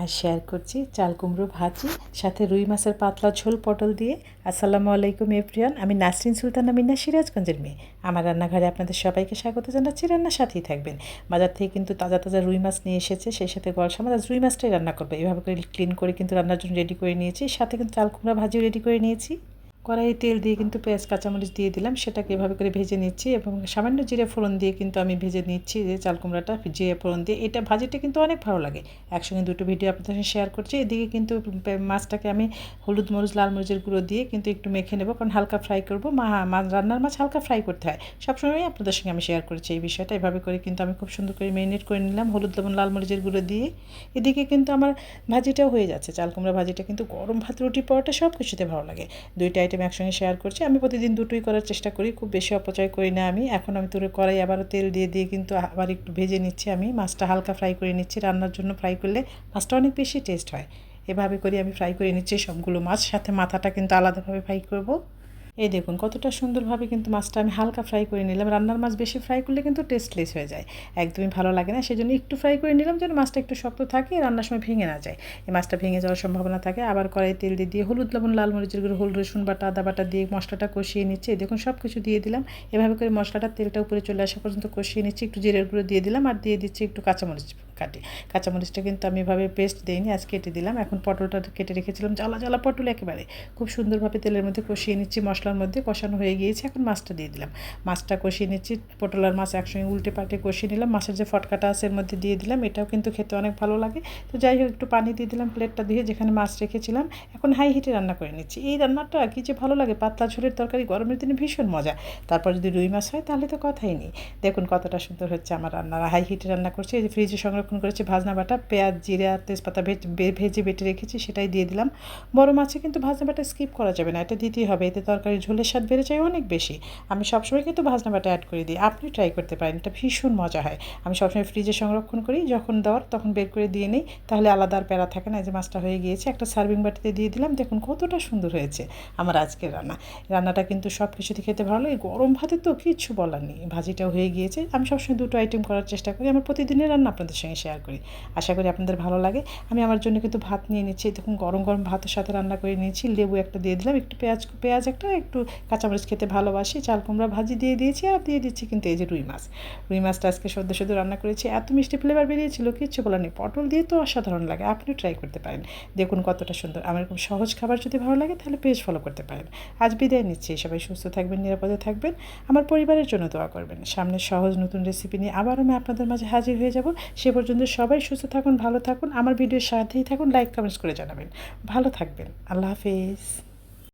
আর share করছি চাল কুমড়ো ভাজি, সাথে রুই মাছের পাতলা ঝোল পটল দিয়ে। আসসালামু আলাইকুম এভরিওয়ান, আমি নাসরিন সুলতানা মিন্না, সিরাজগঞ্জের মেয়ে। আমার রান্নাঘরে আপনাদের সবাইকে স্বাগত জানাচ্ছি। রান্নার সাথেই থাকবেন। বাজার থেকে কিন্তু তাজা তাজা রুই মাছ নিয়ে এসেছে, সেই সাথে গলসা মাছ। আজ রুই মাছটাই রান্না করবো। এভাবে করে ক্লিন করে কিন্তু রান্নার জন্য রেডি করে নিয়েছি। সাথে কিন্তু চাল কুমড়া ভাজিও রেডি করে নিয়েছি। কড়াইয়ে তেল দিয়ে কিন্তু পেঁয়াজ কাঁচামরিচ দিয়ে দিলাম, সেটাকে এভাবে করে ভেজে নিচ্ছি এবং সামান্য জিরে ফোড়ন দিয়ে কিন্তু আমি ভেজে নিচ্ছি যে চাল কুমড়াটা জিরে ফোড়ন দিয়ে। এটা ভাজিটা কিন্তু অনেক ভালো লাগে। একসঙ্গে দুটো ভিডিও আপনাদের সঙ্গে শেয়ার করছি। এদিকে কিন্তু মাছটাকে আমি হলুদ মরিচ লাল মরিচের গুঁড়ো দিয়ে কিন্তু একটু মেখে নেবো, কারণ হালকা ফ্রাই করবো। রান্নার মাছ হালকা ফ্রাই করতে হয়, সবসময় আপনাদের সঙ্গে আমি শেয়ার করছি এই বিষয়টা। এভাবে করে কিন্তু আমি খুব সুন্দর করে ম্যারিনেট করে নিলাম হলুদ লবণ লাল মরিচের গুঁড়ো দিয়ে। এদিকে কিন্তু আমার ভাজিটাও হয়ে যাচ্ছে। চাল কুমড়া ভাজিটা কিন্তু গরম ভাত রুটি পরোটা সব কিছুতে ভালো লাগে। দুইটা আইটেম একসঙ্গে শেয়ার করছি। আমি প্রতিদিন দুটোই করার চেষ্টা করি, খুব বেশি অপচয় করি না আমি। এখন আমি তুলে কড়াই আবারও তেল দিয়ে কিন্তু আবার একটু ভেজে নিচ্ছি। আমি মাছটা হালকা ফ্রাই করে নিচ্ছি। রান্নার জন্য ফ্রাই করলে মাছটা অনেক বেশি টেস্ট হয়। এভাবে করে আমি ফ্রাই করে নিচ্ছি সবগুলো মাছ, সাথে মাথাটা কিন্তু আলাদাভাবে ফ্রাই করব। এই দেখুন কতটা সুন্দরভাবে কিন্তু মাছটা আমি হালকা ফ্রাই করে নিলাম। রান্নার মাছ বেশি ফ্রাই করলে কিন্তু টেস্টলেস হয়ে যায়, একদমই ভালো লাগে না। সেজন্য একটু ফ্রাই করে নিলাম যেন মাছটা একটু শক্ত থাকে, রান্নার সময় ভেঙে না যায়। এই মাছটা ভেঙে যাওয়ার সম্ভাবনা থাকে। আবার কড়াই তেল দিয়ে হলুদ লবণ লাল মরিচের গুঁড়ো হলুদ রসুন বাটা আদা বাটা দিয়ে মশলাটা কষিয়ে নিচ্ছি। দেখুন সব কিছু দিয়ে দিলাম। এভাবে করে মশলাটা তেলটা উপরে চলে আসা পর্যন্ত কষিয়ে নিচ্ছি। একটু জিরের গুঁড়ো দিয়ে দিলাম আর দিয়ে দিচ্ছি একটু কাঁচামরিচ কাটি। কাঁচামরিচটা কিন্তু আমি এভাবে পেস্ট দিইনি, আজ কেটে দিলাম। এখন পটলটা কেটে রেখেছিলাম, জ্বালা জ্বালা পটল একেবারে খুব সুন্দরভাবে তেলের মধ্যে কষিয়ে নিচ্ছি। মশলার মধ্যে কষানো হয়ে গিয়েছে, এখন মাছটা দিয়ে দিলাম। মাছটা কষিয়ে নিচ্ছি। পটল আর মাছ একসঙ্গে উল্টে পাল্টে কষিয়ে নিলাম। মাছের যে ফটকাটা আছে এর মধ্যে দিয়ে দিলাম, এটাও কিন্তু খেতে অনেক ভালো লাগে। তো যাই হোক, একটু পানি দিয়ে দিলাম প্লেটটা ধুয়ে যেখানে মাছ রেখেছিলাম। এখন হাই হিটে রান্না করে নিচ্ছি। এই রান্নাটা কী যে ভালো লাগে, পাতলা ঝোলের তরকারি গরমের দিনে ভীষণ মজা। তারপর যদি রুই মাছ হয় তাহলে তো কথাই নেই। দেখুন কতটা সুন্দর হচ্ছে আমার রান্না। হাই হিটে রান্না করছি। এই যে ফ্রিজে সংরক্ষণ করেছি ভাজনা বাটা, পেঁয়াজ জিরে আর তেজপাতা ভেজে বেটে রেখেছি, সেটাই দিয়ে দিলাম। বড় মাছে কিন্তু ভাজনা বাটা স্কিপ করা যাবে না, এটা দিতেই হবে। এতে তরকারি ঝোলের স্বাদ বেড়ে যায় অনেক বেশি। আমি সবসময় কিন্তু ভাজনা বাটা অ্যাড করে দিই, আপনি ট্রাই করতে পারেন, এটা ভীষণ মজা হয়। আমি সবসময় ফ্রিজে সংরক্ষণ করি, যখন দেওয়ার তখন বের করে দিয়ে নিই, তাহলে আলাদা আর প্যারা থাকে না। এই যে মাছটা হয়ে গিয়েছে, একটা সার্ভিং বাটিতে দিয়ে দিলাম। দেখুন কতটা সুন্দর হয়েছে আমার আজকের রান্নাটা কিন্তু সব কিছুতে খেতে ভালো। এই গরম ভাতে তো কিচ্ছু বলার নেই। ভাজিটাও হয়ে গিয়েছে। আমি সবসময় দুটো আইটেম করার চেষ্টা করি, আমার প্রতিদিনের রান্না আপনাদের সঙ্গে শেয়ার করি। আশা করি আপনাদের ভালো লাগে। আমি আমার জন্য কিন্তু ভাত নিয়ে নিচ্ছি। দেখুন গরম গরম ভাতের সাথে রান্না করে নিয়েছি। লেবু একটা দিয়ে দিলাম, একটু পেঁয়াজ একটা, একটু কাঁচামরিচ খেতে ভালোবাসি। চাল কুমড়া ভাজি দিয়ে দিয়েছি আর দিয়ে দিচ্ছি কিন্তু এই যে রুই মাছ। রুই মাছটা আজকে সদ্য রান্না করেছি, এত মিষ্টি ফ্লেভার বেরিয়েছিল কিচ্ছু বলার নেই। পটল দিয়ে তো অসাধারণ লাগে, আপনিও ট্রাই করতে পারেন। দেখুন কতটা সুন্দর। আমার এরকম সহজ খাবার যদি ভালো লাগে তাহলে পেজ ফলো করতে পারেন। আজ বিদায় নিচ্ছি। সবাই সুস্থ থাকবেন, নিরাপদে থাকবেন, আমার পরিবারের জন্য দোয়া করবেন। সামনে সহজ নতুন রেসিপি নিয়ে আবার আমি আপনাদের মাঝে হাজির হয়ে যাব। সে পর্যন্ত সবাই সুস্থ থাকুন, ভালো থাকুন, আমার ভিডিওর সাথেই থাকুন, লাইক কমেন্টস করে জানাবেন। ভালো থাকবেন। আল্লাহ হাফেজ।